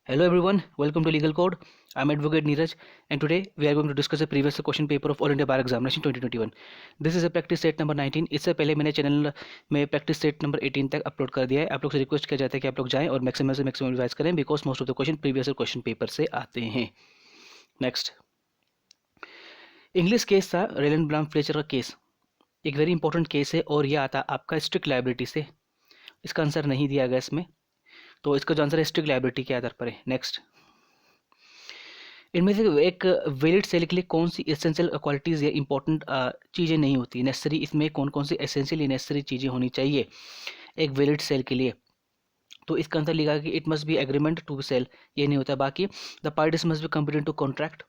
Hello everyone, welcome to Legal Code. I'm Advocate Neeraj, and today we are going to discuss a previous question paper of All India Bar Examination 2021. This is a practice set number 19. इससे पहले मैंने channel में practice set number 18 तक upload कर दिया है. आप लोग से रिक्वेस्ट किया जाता है कि आप लोग जाएं और मैक्सिमम से मैक्सिमम रिवाइज करें because most of the question previous question paper से आते हैं. नेक्स्ट, इंग्लिश केस था रेलन ब्राम फ्लेचर का केस. एक वेरी इंपॉर्टेंट केस है और यह आता आपका स्ट्रिक्ट लाइबिलिटी से. इसका आंसर नहीं दिया गया इसमें, तो इसका जो आंसर है स्ट्रिक्ट लाइबिलिटी के आधार पर है. नेक्स्ट, इनमें से एक वैलिड सेल के लिए कौन सी एसेंशियल क्वालिटीज़ या इंपॉर्टेंट चीज़ें नहीं होती नेसेसरी. इसमें कौन कौन सी एसेंशियल या नेसेसरी चीज़ें होनी चाहिए एक वैलिड सेल के लिए. तो इसका आंसर लिखा कि it must be agreement to sell, ये नहीं होता. बाकी the parties must be competent to contract,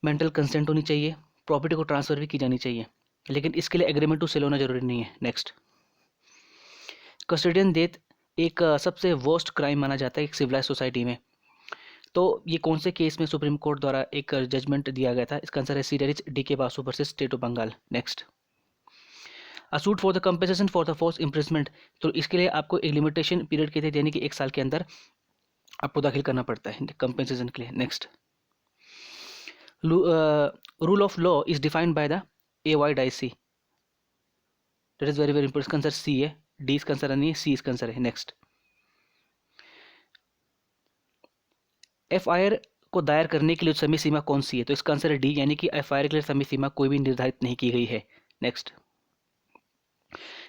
mental consent होनी चाहिए, प्रॉपर्टी को ट्रांसफर भी की जानी चाहिए, लेकिन इसके लिए एग्रीमेंट टू सेल होना जरूरी नहीं है. नेक्स्ट, कस्टोडियन डेथ एक सबसे वर्स्ट क्राइम माना जाता है एक सिविलाइज सोसाइटी में. तो ये कौन से केस में सुप्रीम कोर्ट द्वारा एक जजमेंट दिया गया था. इसका आंसर है सीरियज D K. Basu versus state of Bengal. Next, a suit for the compensation for the force imprisonment. तो इसके लिए आपको एक लिमिटेशन पीरियड के थे, यानी कि 1 साल के अंदर आपको दाखिल करना पड़ता है कंपेंसेशन के लिए. Next, rule of law is defined by the AYDC. That is very very important. इसका आंसर सी है, डी इसका आंसर नहीं है, सी इसका आंसर है. नेक्स्ट, FIR को दायर करने के लिए समय सीमा कौन सी है. तो इसका आंसर है डी, यानी कि FIR के लिए समय सीमा कोई भी निर्धारित नहीं की गई है. Next,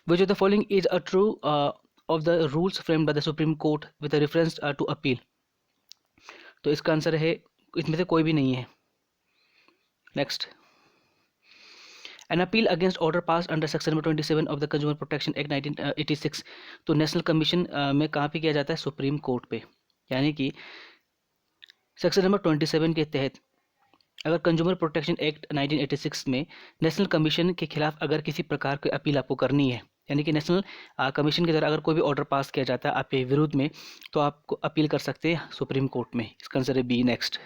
which of the following is a true of the rules framed by the supreme court with reference to appeal. तो इसका आंसर है इसमें से कोई भी नहीं है. Next, an appeal against order pass under section number 27 of the consumer protection act 1986. तो नेशनल कमीशन में कहाँ पे किया जाता है, सुप्रीम कोर्ट पे. यानी कि सेक्शन नंबर 27 के तहत अगर कंज्यूमर प्रोटेक्शन एक्ट 1986 में नेशनल कमीशन के खिलाफ अगर किसी प्रकार की अपील आपको करनी है, यानी कि नेशनल कमीशन के द्वारा अगर कोई भी ऑर्डर पास किया जाता है आपके विरुद्ध में, तो आपको अपील कर सकते हैं सुप्रीम कोर्ट में. इसका आंसर है B. Next,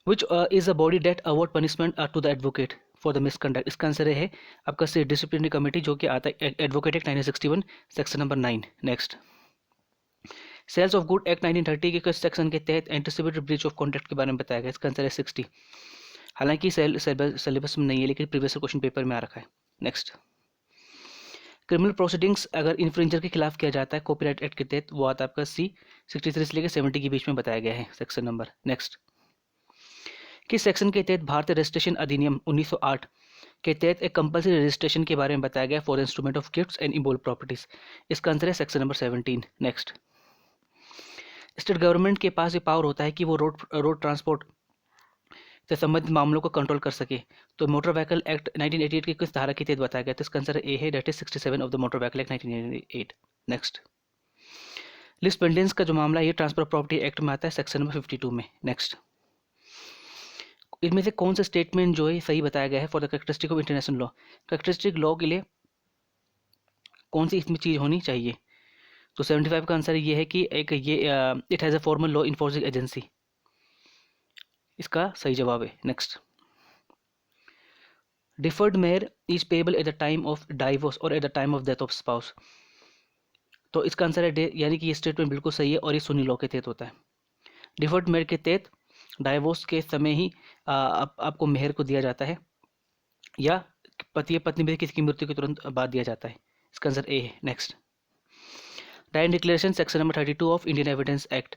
which is a body that award punishment to the advocate for the misconduct. इसका आंसर है आपका से डिसिप्लिनरी कमेटी, जो कि आता है advocate act 1961 section number 9. Next, sales of good act 1930 के किस सेक्शन के तहत एंटिसिपेटेड ब्रीच ऑफ कॉन्ट्रैक्ट के बारे में बताया गया. इसका आंसर है 60. हालांकि सिलेबस में नहीं है, लेकिन प्रीवियस क्वेश्चन पेपर में आ रखा है. नेक्स्ट, क्रिमिनल प्रोसीडिंग्स अगर इन्फ्रिंजर के खिलाफ किया जाता है कॉपीराइट एक्ट के तहत, वो आता है आपका C 63 से लेकर 70 के बीच में बताया गया है सेक्शन नंबर. नेक्स्ट, किस सेक्शन के तहत भारतीय रजिस्ट्रेशन अधिनियम 1908 के तहत एक कंपल्सरी रजिस्ट्रेशन के बारे में बताया गया for the instrument of gifts and immovable properties. इसका आंसर है section number 17. Next, state government के पास ये पावर होता है कि वो रोड ट्रांसपोर्ट से संबंधित मामलों को कंट्रोल कर सके. तो मोटर व्हीकल एक्ट 1988 की किस धारा के तहत बताया गया. तो इसका आंसर ए है, that is 67 of the motor vehicle act 1988. Next, list pendens का जो मामला है ये ट्रांसफर प्रॉपर्टी एक्ट में आता है सेक्शन नंबर 52 में. नेक्स्ट, इनमें से कौन सा स्टेटमेंट जो है सही बताया गया है for the characteristic of international law. Characteristic law के लिए कौन सी इसमें चीज़ होनी चाहिए. तो 75 का आंसर ये है कि एक ये it has a formal law enforcing agency. इसका सही जवाब है. Next, deferred mehr is payable at the time of divorce और at the time of death of spouse. तो इसका आंसर है यानी कि ये स्टेटमेंट बिल्कुल सही है और ये सुनी लॉ के तहत होता है. डिफर्ड मेयर के तहत डाइवोर्स के समय ही आपको मेहर को दिया जाता है या पति या पत्नी में किसी की मृत्यु के तुरंत बाद दिया जाता है. इसका आंसर ए है. Next, direct declaration section number 32 of Indian evidence act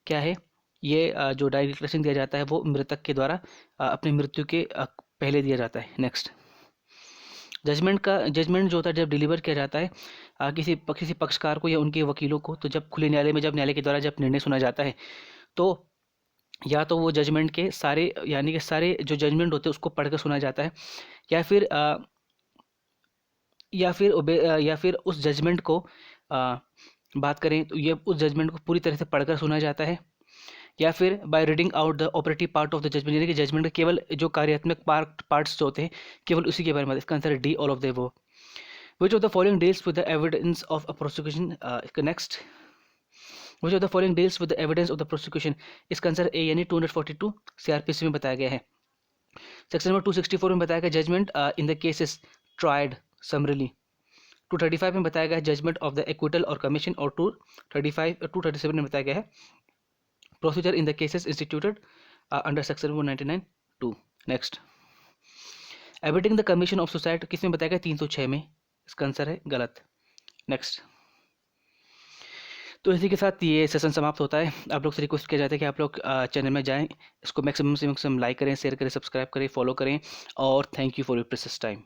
क्या है. ये जो डायरेक्ट डिक्लेरेशन दिया जाता है वो मृतक के द्वारा अपनी मृत्यु के पहले दिया जाता है. नेक्स्ट, जजमेंट जो होता है जब डिलीवर किया जाता है किसी पक्षकार को या उनके वकीलों को, तो जब खुले न्यायालय में जब न्यायालय के द्वारा जब निर्णय सुना जाता है, तो या तो वो जजमेंट के सारे यानी कि सारे जो जजमेंट होते हैं उसको पढ़कर सुना जाता है, या फिर उस जजमेंट को बात करें तो ये उस जजमेंट को पूरी तरह से पढ़कर सुना जाता है, या फिर by reading out the operative part of the judgment, यानी कि जजमेंट के केवल जो कार्यात्मक पार्ट्स जो होते हैं केवल उसी के बारे में. इसका आंसर है D, all of the above. Which of the following deals with the evidence of a prosecution. Next, which of the following deals with the evidence of the prosecution. इसका आंसर ए यानी 242 CRPC में बताया गया है. Section number 264 में बताया गया judgement in the cases tried summarily. 235 में बताया गया है जजमेंट ऑफ द एक्विटल और कमीशन, और 237 में बताया गया है procedure in the cases instituted under section 199(2). Next, abetting the commission of suicide किस में बताया गया? 306 में। इसका आंसर है गलत। नेक्स्ट, तो इसी के साथ ये सेशन समाप्त होता है। आप लोग से रिक्वेस्ट किया जाता है कि आप लोग चैनल में जाएं, इसको मैक्सिमम से मैक्सिमम लाइक करें, शेयर करें, सब्सक्राइब करें, फॉलो करें, और thank you for your precious time.